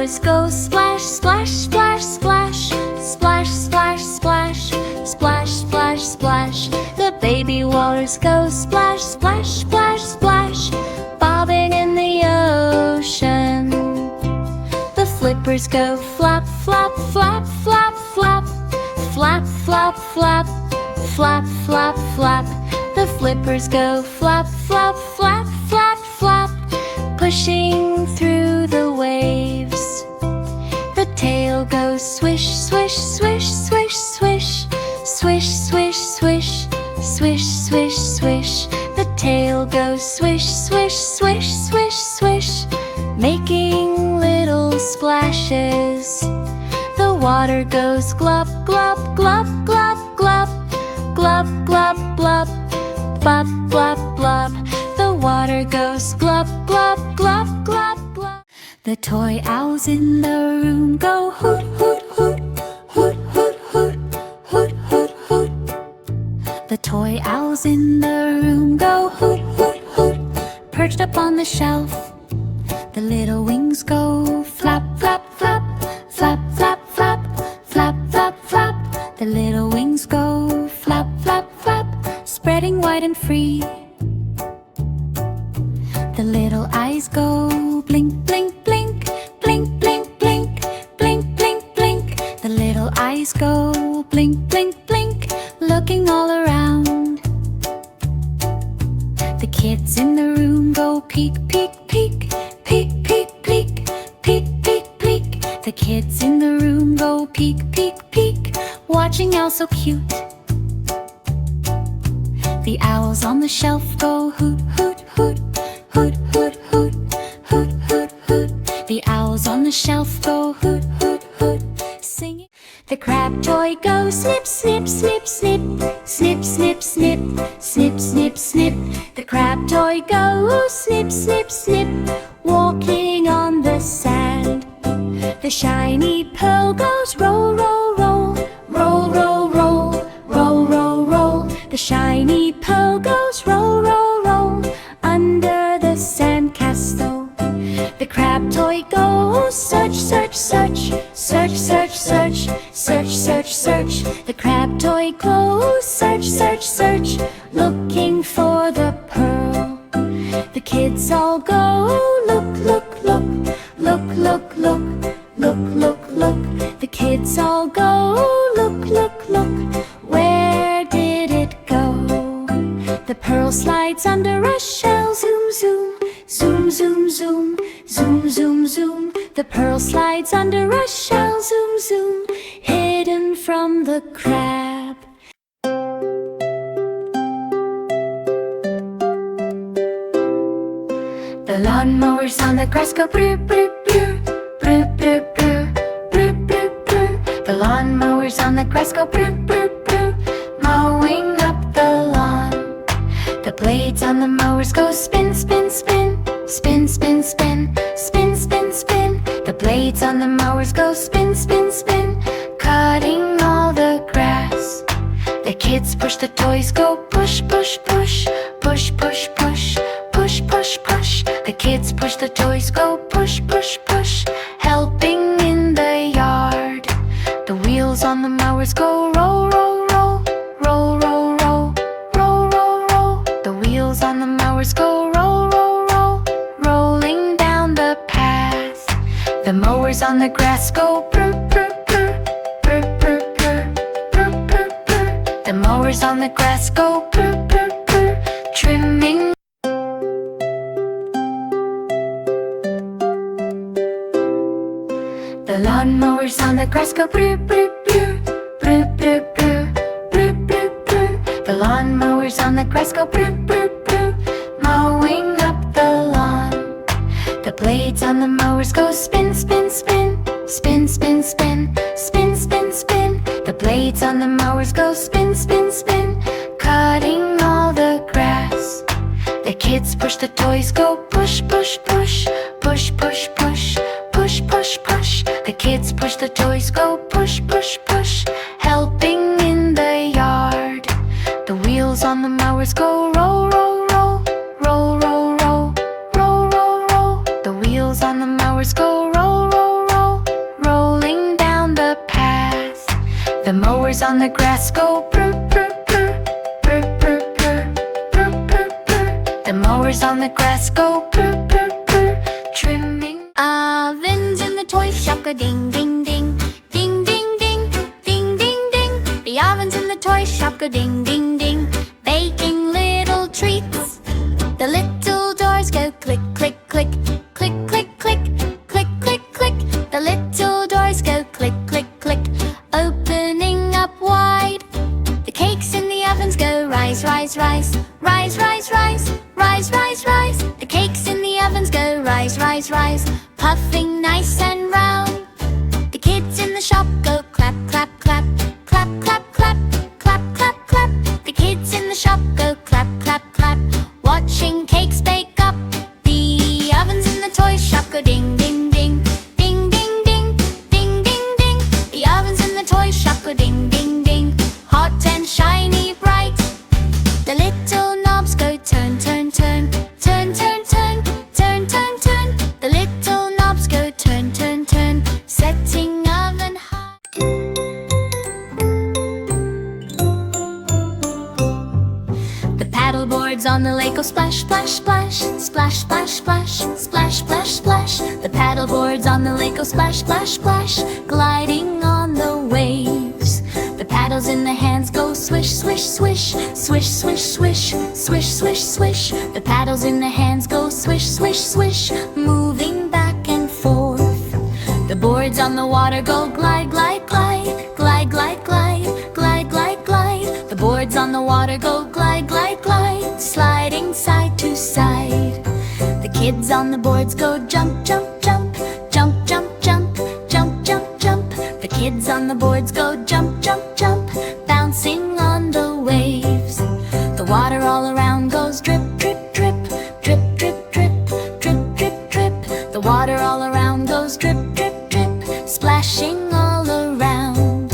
walrus go splash, splash, splash, splash, splash, splash, splash, splash, splash, splash. The baby walrus go splash, splash, splash, splash, bobbing in the ocean. The flippers go flap, flap, flap, flap, flap, flap, flap, flap, flap, flap, flap. The flippers go flap, flap, flap, flap, flap, pushing through the waves. The tail goes swish, swish, swish, swish, swish, swish, swish, swish, swish, swish, swish. The tail goes swish, swish, swish, swish, swish, making little splashes. The water goes glub, glub, glub, glub, glub, glub, glub, glub, blub, blub, blub. The water goes glub, glub, glub, glub, glub. The toy owls in the room go hoot, hoot, hoot, hoot, hoot, hoot, hoot, hoot, hoot. The toy owls in the room go hoot, hoot, hoot, perched up on the shelf. The little wings go flap, flap, flap, flap, flap, flap, flap, flap, flap. The little wings go flap, flap, flap, spreading wide and free. The little eyes go blink, blink, blink, blink, blink, blink, blink, blink, blink. The little eyes go blink, blink, blink, looking all around. The kids in the room go peek, peek, peek, peek, peek, peek, peek, peek, peek. The kids in the room go peek, peek, peek, watching owls so cute. The owls on the shelf go hoot, hoot, hoot, hoot, hoot, hoot, hoot, hoot, hoot. The owls on the shelf go hoot, hoot, hoot, singing. The crab toy goes snip, snip, snip, snip, snip, snip, snip, snip, snip, snip. The crab toy goes snip, snip, snip, walking on the sand. The shiny pearl goes roll, roll, roll, roll, roll, roll, roll, roll, roll. The shiny pearl goes roll, roll, roll, under the sandcastle. The crab toy goes search, search, search, search, search, search, search, search, search. The crab toy goes search, search, search, looking for the pearl. The kids all go look, look, look, look, look, look, look, look, look. The kids all go look, look, look, where did it go? The pearl slides under a shell, zoom, zoom, zoom, zoom, zoom, zoom, zoom, zoom. The pearl slides under a shell, zoom, zoom, hidden from the crab. The lawnmowers on the grass go brr, brr, brr, brr, brr, brr, brr, brr, brr. The lawnmowers on the grass go brr, brr, brr, mowing up the lawn. The blades on the mowers go spin, spin, spin, spin, spin, spin, spin, spin, spin. The blades on the mowers go spin, spin, spin, cutting all the grass. The kids push the toys go push, push, push, push, push, push, push, push, push. The kids push the toys go push, push, push, helping in the yard. The wheels on the mowers go roll, roll, roll, roll, roll, roll, roll, roll, roll. The wheels on the mowers go roll, roll, roll, rolling down the path. The mowers on the grass go brr, brr, brr, brr, brr, brr, brr, brr, brr. The mowers on the grass go brr, brr, brr, trimming. The lawnmowers on the grass go brr, brr, brr, brr, brr, brr, brr, brr, brr. The lawnmowers on the grass go brr, brr, brr, mowing up the lawn. The blades on the mowers go spin, spin, spin, spin, spin, spin, spin, spin, spin. The blades on the mowers go spin, spin, spin, cutting all the grass. The kids push the toys go push, push, push, push, push, push, push, push, push. The kids push the toys go push, push, push, helping in the yard. The wheels on the mowers go roll, roll, roll, roll, roll, roll, roll, roll, roll. The wheels on the mowers go roll, roll, roll, on the grass go brr, brr, brr, brr, brr, brr, brr, brr, brr. The mowers on the grass go brr, brr, brr, trimming. Ovens in the toy shop go ding, ding, ding, ding, ding, ding, ding, ding, ding. The ovens in the toy shop go ding, ding, ding, baking little treats. The little doors go click, click, click, click, click, click, click, click, click. The little doors go click, click, click, opening up wide. The cakes in the ovens go rise, rise, rise, rise, rise, rise, rise, rise, rise. The cakes in the ovens go rise, rise, rise, puffing nice and round. The kids in the shop go clap, clap, clap, clap, clap, clap, clap, clap, clap. The kids in the shop go clap, clap, clap, watching cakes bake up. The ovens in the toy shop go ding, ding, ding, ding, ding, ding, ding, ding, ding. The ovens in the toy shop go ding, ding, ding, hot and shiny bright. The little knobs go turn, turn, turn, turn, turn, turn, turn, turn, turn. The little knobs go turn, turn, turn, setting oven hot. The paddle boards on the lake go splash, splash, splash, splash, splash, splash, splash, splash, splash. The paddle boards on the lake go splash, splash, splash, gliding on the waves. The paddles in the hands go swish, swish, swish, swish, swish, swish, swish, swish, swish. The paddles in the hands go swish, swish, swish, moving back and forth. The boards on the water go glide, glide, glide, glide, glide, glide, glide, glide, glide. The boards on the water go glide, glide, glide, sliding side to side. The kids on the boards go jump, jump, jump, jump, jump, jump, jump, jump, jump. The kids on the boards go jump, jump, jump, bouncing on the waves. The water all around goes drip, drip, drip, drip, drip, drip, drip, drip, drip. The water all around goes drip, drip, drip, splashing all around.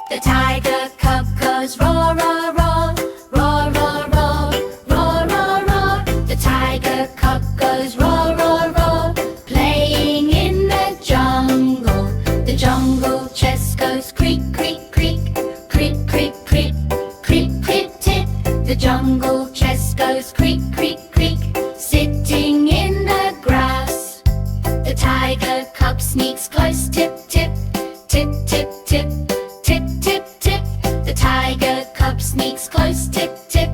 The tiger cub goes roar, roar, roar, roar, roar, roar, roar, roar, roar. The tiger cub goes roar, roar, roar, playing in the jungle. The jungle chest goes creak, creak, creak, creak, creak, creak, creak, creak, tip. The jungle chest goes creak, creak, creak, sitting in the grass. The tiger cub sneaks close, tip, tip, tip, tip, tip, tip, tip, tip. The tiger cub sneaks close, tip, tip,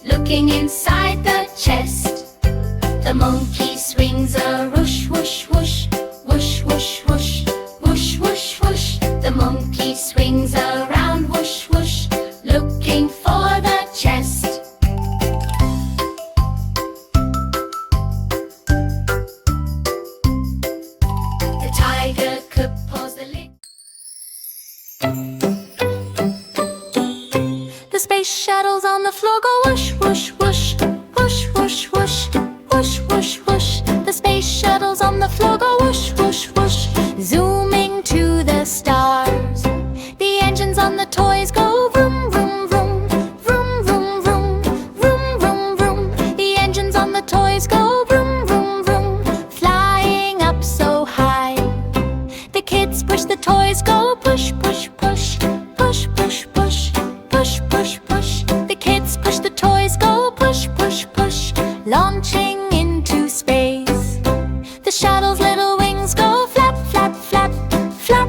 looking inside the chest. The monkey swings a whoosh, whoosh, whoosh, whoosh, whoosh, whoosh, whoosh, whoosh, whoosh. The monkey swings around, whoosh, whoosh, looking for the chest. The tiger cub pulls the lid. The space shuttles on the floor go whoosh, whoosh, whoosh, whoosh, whoosh, whoosh, whoosh, whoosh, whoosh. The space shuttles on the floor go whoosh, whoosh, whoosh, zooming to the stars. The engines on the toys go vroom, vroom, vroom, vroom, vroom, vroom, vroom, vroom, vroom. The engines on the toys go vroom, vroom, vroom, flying up so high. The kids push the toys go push, push, push, push, push, push, push, push, push. The kids push the toys go push, push, push, launching into space. The shuttle's little wings go flap, flap, flap, flap,